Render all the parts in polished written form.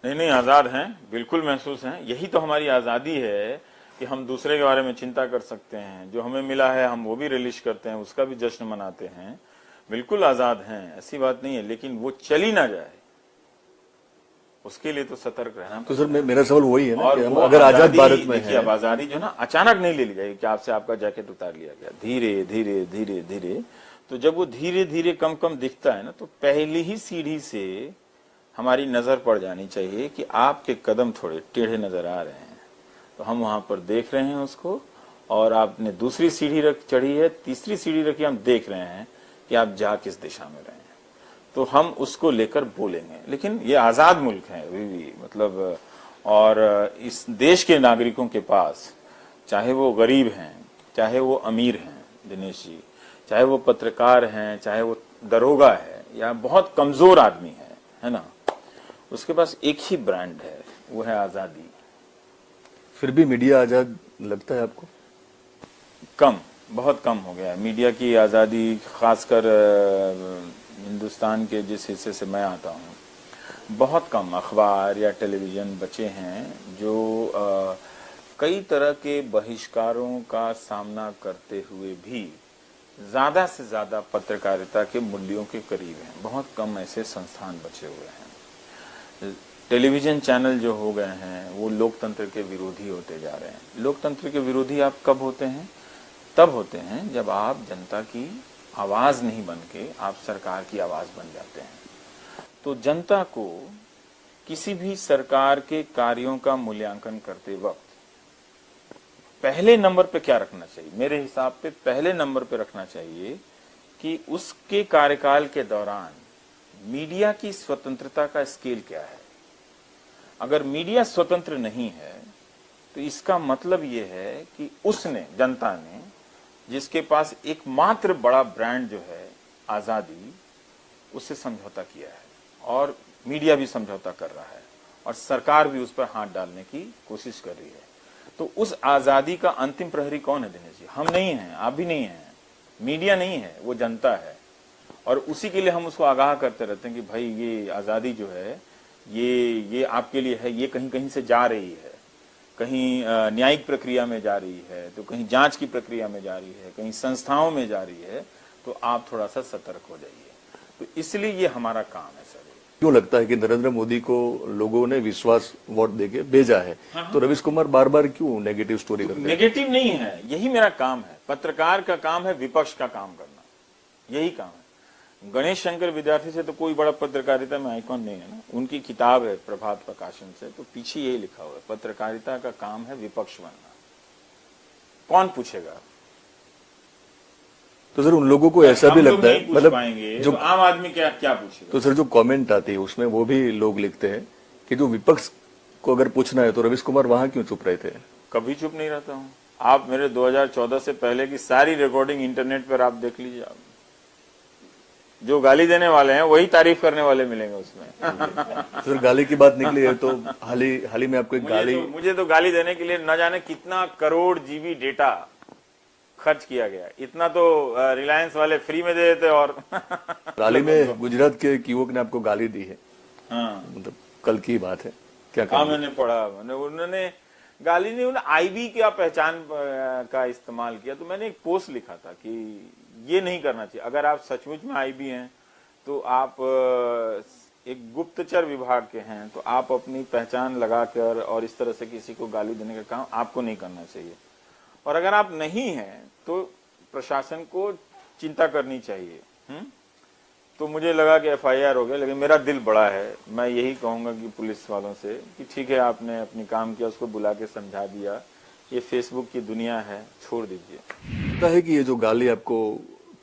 नहीं नहीं, आजाद हैं, बिल्कुल महसूस हैं। यही तो हमारी आजादी है कि हम दूसरे के बारे में चिंता कर सकते हैं, जो हमें मिला है हम वो भी रिलीज करते हैं, उसका भी जश्न मनाते हैं। बिल्कुल आजाद हैं, ऐसी बात नहीं है, लेकिन वो चली ना जाए उसके लिए तो सतर्क रहना। तो सर मेरा सवाल वही है ना और कि हम वो अगर आजाद भारत में देखिए, है, अब आजादी जो ना अचानक नहीं ले ली जाएगी कि आपसे आपका जैकेट उतार लिया गया, धीरे धीरे धीरे धीरे। तो जब वो धीरे धीरे कम कम दिखता है ना, तो पहली ही सीढ़ी से हमारी नजर पड़ जानी चाहिए कि आपके कदम थोड़े टेढ़े नजर आ रहे हैं, तो हम वहां पर देख रहे हैं उसको। और आपने दूसरी सीढ़ी रख चढ़ी है, तीसरी सीढ़ी रखी, हम देख रहे हैं कि आप जा किस दिशा में रहे हैं, तो हम उसको लेकर बोलेंगे। लेकिन ये आजाद मुल्क है अभी भी, मतलब, और इस देश के नागरिकों के पास, चाहे वो गरीब हैं, चाहे वो अमीर हैं दिनेश जी, चाहे वो पत्रकार हैं, चाहे वो दरोगा है या बहुत कमजोर आदमी है ना, उसके पास एक ही ब्रांड है, वो है आजादी। फिर भी मीडिया आजाद लगता है आपको? कम, बहुत कम हो गया है मीडिया की आजादी, खासकर हिंदुस्तान के जिस हिस्से से मैं आता हूँ। बहुत कम अखबार या टेलीविजन बचे हैं जो कई तरह के बहिष्कारों का सामना करते हुए भी ज्यादा से ज्यादा पत्रकारिता के मूल्यों के करीब हैं। बहुत कम ऐसे संस्थान बचे हुए हैं। टेलीविजन चैनल जो हो गए हैं वो लोकतंत्र के विरोधी होते जा रहे हैं। लोकतंत्र के विरोधी आप कब होते हैं? तब होते हैं जब आप जनता की आवाज नहीं बन के आप सरकार की आवाज बन जाते हैं। तो जनता को किसी भी सरकार के कार्यों का मूल्यांकन करते वक्त पहले नंबर पे क्या रखना चाहिए? मेरे हिसाब पे पहले नंबर पे रखना चाहिए कि उसके कार्यकाल के दौरान मीडिया की स्वतंत्रता का स्केल क्या है। अगर मीडिया स्वतंत्र नहीं है तो इसका मतलब यह है कि उसने, जनता ने, जिसके पास एकमात्र बड़ा ब्रांड जो है आजादी, उससे समझौता किया है और मीडिया भी समझौता कर रहा है और सरकार भी उस पर हाथ डालने की कोशिश कर रही है। तो उस आजादी का अंतिम प्रहरी कौन है दिनेश जी? हम नहीं हैं, आप भी नहीं हैं, मीडिया नहीं है, वो जनता है। और उसी के लिए हम उसको आगाह करते रहते हैं कि भाई ये आजादी जो है ये आपके लिए है, ये कहीं कहीं से जा रही है, कहीं न्यायिक प्रक्रिया में जा रही है, तो कहीं जांच की प्रक्रिया में जा रही है, कहीं संस्थाओं में जा रही है, तो आप थोड़ा सा सतर्क हो जाइए। तो इसलिए ये हमारा काम है सर। क्यों लगता है कि नरेंद्र मोदी को लोगों ने विश्वास वोट देके भेजा है? तो रवीश कुमार बार बार क्यों नेगेटिव स्टोरी करते हैं? नेगेटिव नहीं है, यही मेरा काम है। पत्रकार का काम है विपक्ष का काम करना, यही काम है। गणेश शंकर विद्यार्थी से तो कोई बड़ा पत्रकारिता में आइकॉन नहीं है ना, उनकी किताब है प्रभात प्रकाशन से, तो पीछे यही लिखा हुआ है, पत्रकारिता का काम है विपक्ष बनना। कौन पूछेगा? तो सर उन लोगों को ऐसा भी लगता है, मतलब जो आम आदमी क्या पूछेगा? तो सर जो कमेंट आती है उसमें वो भी लोग लिखते हैं कि जो विपक्ष को अगर पूछना है तो रवीश कुमार वहां क्यों चुप रहे थे? कभी चुप नहीं रहता हूं। आप मेरे 2014 से पहले की सारी रिकॉर्डिंग इंटरनेट पर आप देख लीजिए। आप जो गाली देने वाले हैं वही तारीफ करने वाले मिलेंगे उसमें। सर गाली की बात निकली है तो हाल ही में आपको एक गाली, मुझे तो गाली देने के लिए न जाने कितना करोड़ जीबी डेटा खर्च किया गया। इतना तो रिलायंस वाले फ्री में दे देते। और हाल ही में गुजरात के एक युवक ने आपको गाली दी है। हाँ, मतलब कल की बात है, क्या हाँ मैंने पढ़ा, उन्होंने गाली नहीं, उन्होंने आईबी का पहचान का इस्तेमाल किया। तो मैंने एक पोस्ट लिखा था कि ये नहीं करना चाहिए। अगर आप सचमुच में आईबी हैं तो आप एक गुप्तचर विभाग के हैं, तो आप अपनी पहचान लगाकर और इस तरह से किसी को गाली देने का काम आपको नहीं करना चाहिए। और अगर आप नहीं हैं तो प्रशासन को चिंता करनी चाहिए। तो मुझे लगा कि एफआईआर हो गया, लेकिन मेरा दिल बड़ा है। मैं यही कहूंगा कि पुलिस वालों से कि ठीक है, आपने अपनी काम किया, उसको बुला के समझा दिया, ये फेसबुक की दुनिया है, छोड़ दीजिए। लगता है कि ये जो गाली आपको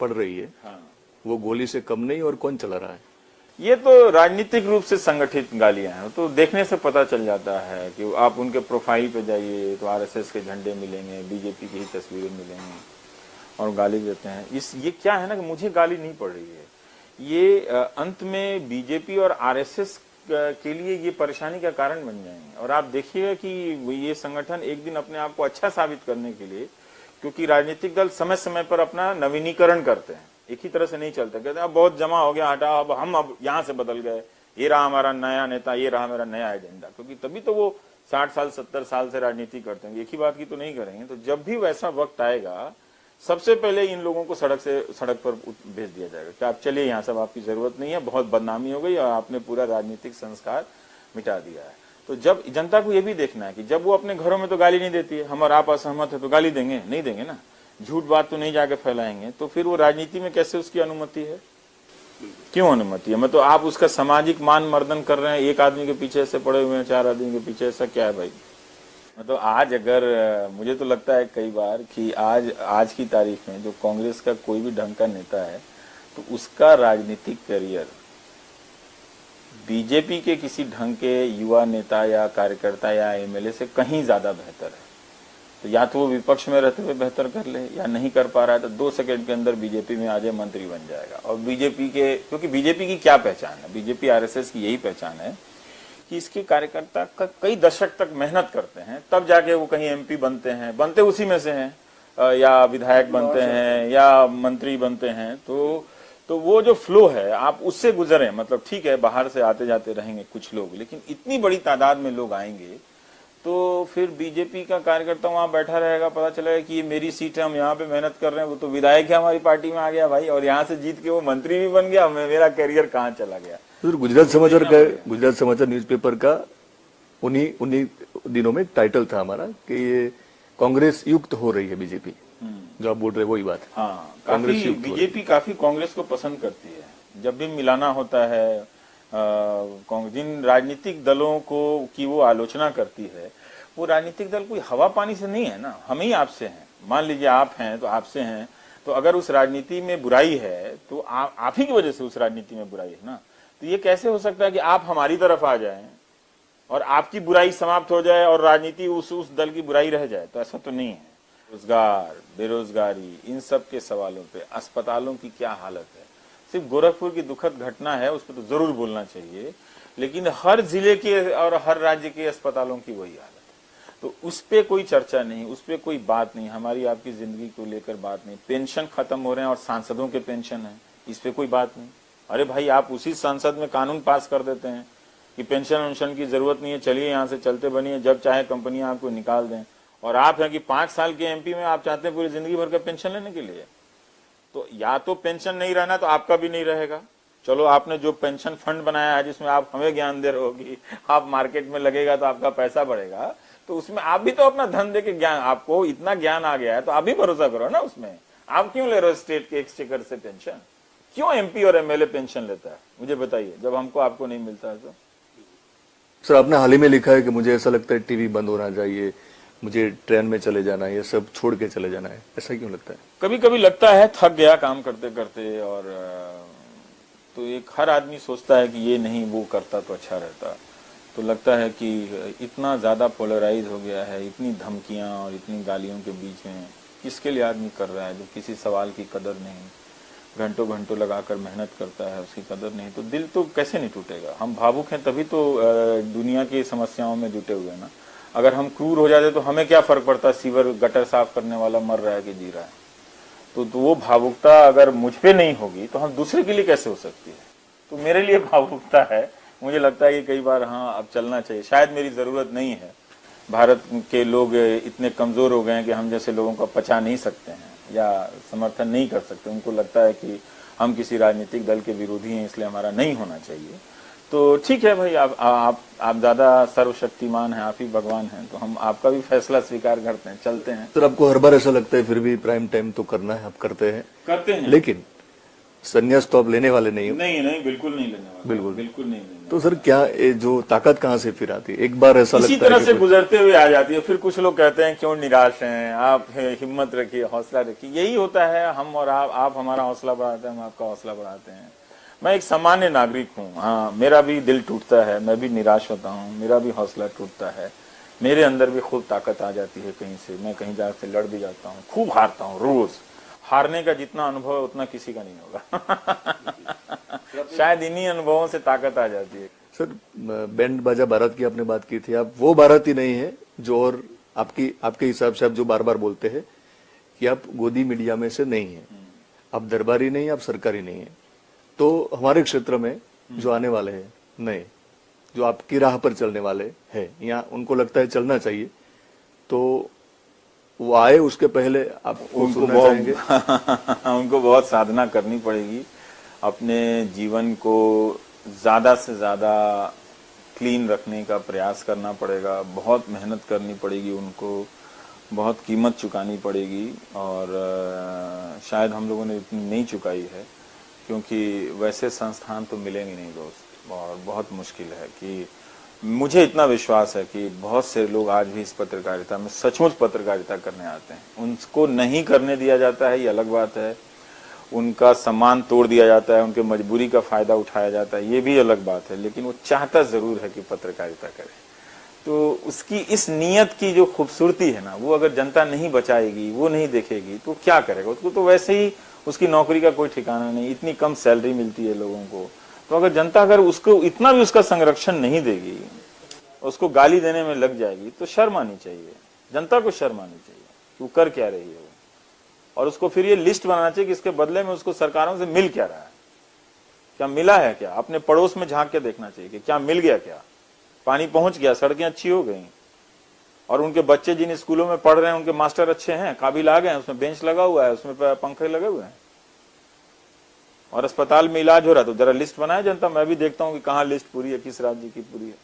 पड़ रही है, हाँ, वो गोली से कम नहीं, और कौन चला रहा है? ये तो राजनीतिक रूप से संगठित गालियां हैं। तो देखने से पता चल जाता है कि आप उनके प्रोफाइल पे जाइए तो आरएसएस के झंडे मिलेंगे, बीजेपी की ही तस्वीरें मिलेंगी और गाली देते हैं। ये क्या है ना कि मुझे गाली नहीं पड़ रही है, ये अंत में बीजेपी और आरएसएस के लिए ये परेशानी का कारण बन जाएंगे। और आप देखिएगा कि ये संगठन एक दिन अपने आप को अच्छा साबित करने के लिए, क्योंकि राजनीतिक दल समय समय पर अपना नवीनीकरण करते हैं, एक ही तरह से नहीं चलता। कहते हैं अब बहुत जमा हो गया, हटा, अब हम यहाँ से बदल गए, ये रहा हमारा नया नेता, ये रहा मेरा नया एजेंडा, क्योंकि तभी तो वो 60 साल 70 साल से राजनीति करते हैं, एक ही बात की तो नहीं करेंगे। तो जब भी वैसा वक्त आएगा, सबसे पहले इन लोगों को सड़क पर भेज दिया जाएगा कि आप चलिए यहाँ, सब आपकी जरूरत नहीं है, बहुत बदनामी हो गई और आपने पूरा राजनीतिक संस्कार मिटा दिया है। तो जब जनता को ये भी देखना है कि जब वो अपने घरों में तो गाली नहीं देती है, हम और आप असहमत है तो गाली देंगे नहीं देंगे ना, झूठ बात तो नहीं जाके फैलाएंगे, तो फिर वो राजनीति में कैसे उसकी अनुमति है, क्यों अनुमति है? मतलब आप उसका सामाजिक मान मर्दन कर रहे हैं, एक आदमी के पीछे ऐसे पड़े हुए हैं, 4 आदमी के पीछे, ऐसा क्या है भाई? मतलब आज अगर मुझे तो लगता है कई बार कि आज की तारीख में जो कांग्रेस का कोई भी ढंग का नेता है तो उसका राजनीतिक करियर बीजेपी के किसी ढंग के युवा नेता या कार्यकर्ता या एमएलए से कहीं ज्यादा बेहतर है। तो या तो वो विपक्ष में रहते हुए बेहतर कर ले, या नहीं कर पा रहा है तो 2 सेकंड के अंदर बीजेपी में आ जाए, मंत्री बन जाएगा। और बीजेपी के, क्योंकि बीजेपी की क्या पहचान है, बीजेपी आरएसएस की यही पहचान है कि इसके कार्यकर्ता कई दशक तक मेहनत करते हैं, तब जाके वो कहीं एमपी बनते हैं, बनते उसी में से हैं, या विधायक बनते हैं या मंत्री बनते हैं। तो वो जो फ्लो है आप उससे गुजरे, मतलब ठीक है बाहर से आते जाते रहेंगे कुछ लोग, लेकिन इतनी बड़ी तादाद में लोग आएंगे तो फिर बीजेपी का कार्यकर्ता वहां बैठा रहेगा, पता चलेगा कि ये मेरी सीट है, हम यहाँ पे मेहनत कर रहे हैं, वो तो विधायक है हमारी पार्टी में आ गया भाई, और यहाँ से जीत के वो मंत्री भी बन गया, मेरा करियर कहाँ चला गया। तो गुजरात समाचार न्यूज़पेपर का उन्हीं दिनों में टाइटल था हमारा कि ये कांग्रेस युक्त हो रही है बीजेपी, जो आप बोल रहे वही बात है। हाँ, काफी बीजेपी काफी कांग्रेस को पसंद करती है। जब भी मिलाना होता है जिन राजनीतिक दलों को की वो आलोचना करती है, वो राजनीतिक दल कोई हवा पानी से नहीं है ना, हम ही आपसे हैं। मान लीजिए आप हैं तो आपसे हैं, तो अगर उस राजनीति में बुराई है तो आप ही की वजह से उस राजनीति में बुराई है ना। तो ये कैसे हो सकता है कि आप हमारी तरफ आ जाएं और आपकी बुराई समाप्त हो जाए और राजनीति उस दल की बुराई रह जाए? तो ऐसा तो नहीं है। रोजगार, बेरोजगारी, इन सब के सवालों पे, अस्पतालों की क्या हालत है, सिर्फ गोरखपुर की दुखद घटना है, उस पर तो जरूर बोलना चाहिए, लेकिन हर जिले के और हर राज्य के अस्पतालों की वही हालत है। तो उस पे कोई चर्चा नहीं, उस पे कोई बात नहीं, हमारी आपकी जिंदगी को लेकर बात नहीं। पेंशन खत्म हो रहे हैं और सांसदों के पेंशन है, इस पे कोई बात नहीं। अरे भाई, आप उसी संसद में कानून पास कर देते हैं कि पेंशन वेंशन की जरूरत नहीं है, चलिए यहाँ से चलते बनिए, जब चाहे कंपनियां आपको निकाल दें। और आप हैं कि 5 साल के एमपी में आप चाहते हैं पूरी जिंदगी भर का पेंशन लेने के लिए। तो या तो पेंशन नहीं रहना तो आपका भी नहीं रहेगा। चलो, आपने जो पेंशन फंड बनाया है जिसमें आप हमें ज्ञान दे रहे होगी, आप मार्केट में लगेगा तो आपका पैसा बढ़ेगा, तो उसमें आप भी तो अपना धन दे के ज्ञान, आपको इतना ज्ञान आ गया है तो आप भी भरोसा करो ना उसमें। आप क्यों ले रहे हो स्टेट के एक्सचेकर से पेंशन? क्यों एमपी और एमएलए पेंशन लेता है, मुझे बताइए, जब हमको आपको नहीं मिलता है तो? सर, आपने हाल ही में लिखा है कि मुझे ऐसा लगता है टीवी बंद होना चाहिए, मुझे ट्रेन में चले जाना है, ये सब छोड़ के चले जाना है, ऐसा क्यों लगता है? कभी कभी लगता है थक गया काम करते करते, और तो एक हर आदमी सोचता है कि ये नहीं वो करता तो अच्छा रहता। तो लगता है कि इतना ज्यादा पोलराइज हो गया है, इतनी धमकियां और इतनी गालियों के बीच में किसके लिए आदमी कर रहा है, जो किसी सवाल की कदर नहीं, घंटों घंटों लगाकर मेहनत करता है, उसकी कदर नहीं, तो दिल तो कैसे नहीं टूटेगा? हम भावुक हैं तभी तो दुनिया की समस्याओं में जुटे हुए हैं ना। अगर हम क्रूर हो जाते तो हमें क्या फर्क पड़ता, सीवर गटर साफ करने वाला मर रहा है कि जी रहा है? तो वो भावुकता अगर मुझ पे नहीं होगी तो हम दूसरे के लिए कैसे हो सकती है? तो मेरे लिए भावुकता है। मुझे लगता है कि कई बार हाँ, अब चलना चाहिए, शायद मेरी जरूरत नहीं है। भारत के लोग इतने कमजोर हो गए हैं कि हम जैसे लोगों को पचा नहीं सकते हैं या समर्थन नहीं कर सकते। उनको लगता है कि हम किसी राजनीतिक दल के विरोधी हैं, इसलिए हमारा नहीं होना चाहिए। तो ठीक है भाई, आप ज्यादा सर्वशक्तिमान हैं, आप ही भगवान हैं, तो हम आपका भी फैसला स्वीकार करते हैं, चलते हैं। सर, आपको हर बार ऐसा लगता है फिर भी प्राइम टाइम तो करना है, आप करते हैं, लेकिन संन्यास तो आप लेने वाले नहीं हो? नहीं, बिल्कुल नहीं लेने वाले, बिल्कुल नहीं लेने। तो सर, क्या जो ताकत कहाँ से फिर आती है? एक बार ऐसा लगता है इसी तरह से गुजरते हुए आ जाती है। फिर कुछ लोग कहते हैं क्यों निराश हैं आप, हिम्मत रखिए, हौसला रखिए। यही होता है, हम और आप हमारा हौसला बढ़ाते हैं, हम आपका हौसला बढ़ाते हैं। मैं एक सामान्य नागरिक हूँ, हाँ, मेरा भी दिल टूटता है, मैं भी निराश होता हूँ, मेरा भी हौसला टूटता है, मेरे अंदर भी खूब ताकत आ जाती है कहीं से, मैं कहीं जाके लड़ भी जाता हूँ, खूब हारता हूँ रोज। हारने का जितना अनुभव है उतना किसी का नहीं होगा। शायद इन्हीं अनुभवों से ताकत आ जाती है। सर, बैंड बाजा भारत की आपने बात की थी, आप वो भारत ही नहीं है जो, और आपके हिसाब से आप जो बार बार बोलते हैं कि आप गोदी मीडिया में से नहीं है, आप दरबारी नहीं, आप सरकारी नहीं है। तो हमारे क्षेत्र में जो आने वाले हैं नहीं, जो आपकी राह पर चलने वाले हैं या उनको लगता है चलना चाहिए, तो वो आए उसके पहले आप उनको सुनना चाहेंगे? उनको बहुत साधना करनी पड़ेगी, अपने जीवन को ज्यादा से ज्यादा क्लीन रखने का प्रयास करना पड़ेगा, बहुत मेहनत करनी पड़ेगी उनको, बहुत कीमत चुकानी पड़ेगी। और शायद हम लोगों ने इतनी नहीं चुकाई है, क्योंकि वैसे संस्थान तो मिलेंगे नहीं दोस्त, और बहुत मुश्किल है। कि मुझे इतना विश्वास है कि बहुत से लोग आज भी इस पत्रकारिता में सचमुच पत्रकारिता करने आते हैं, उनको नहीं करने दिया जाता है, ये अलग बात है। उनका सम्मान तोड़ दिया जाता है, उनके मजबूरी का फायदा उठाया जाता है, ये भी अलग बात है। लेकिन वो चाहता जरूर है कि पत्रकारिता करे। तो उसकी इस नियत की जो खूबसूरती है ना, वो अगर जनता नहीं बचाएगी, वो नहीं देखेगी, तो क्या करेगा? उसको तो वैसे ही उसकी नौकरी का कोई ठिकाना नहीं, इतनी कम सैलरी मिलती है लोगों को। तो अगर जनता अगर उसको इतना भी उसका संरक्षण नहीं देगी, उसको गाली देने में लग जाएगी, तो शर्म आनी चाहिए, जनता को शर्म आनी चाहिए कि वो कर क्या रही है वो। और उसको फिर ये लिस्ट बनाना चाहिए कि इसके बदले में उसको सरकारों से मिल क्या रहा है, क्या मिला है, क्या अपने पड़ोस में झांक के देखना चाहिए कि क्या मिल गया, क्या पानी पहुंच गया, सड़कें अच्छी हो गई, और उनके बच्चे जिन स्कूलों में पढ़ रहे हैं उनके मास्टर अच्छे हैं, काबिल आ गए हैं, उसमें बेंच लगा हुआ है, उसमें पंखे लगे हुए हैं, और अस्पताल में इलाज हो रहा है। तो जरा लिस्ट बनाए जनता, मैं भी देखता हूं कि कहाँ लिस्ट पूरी है, किस राज्य की पूरी है।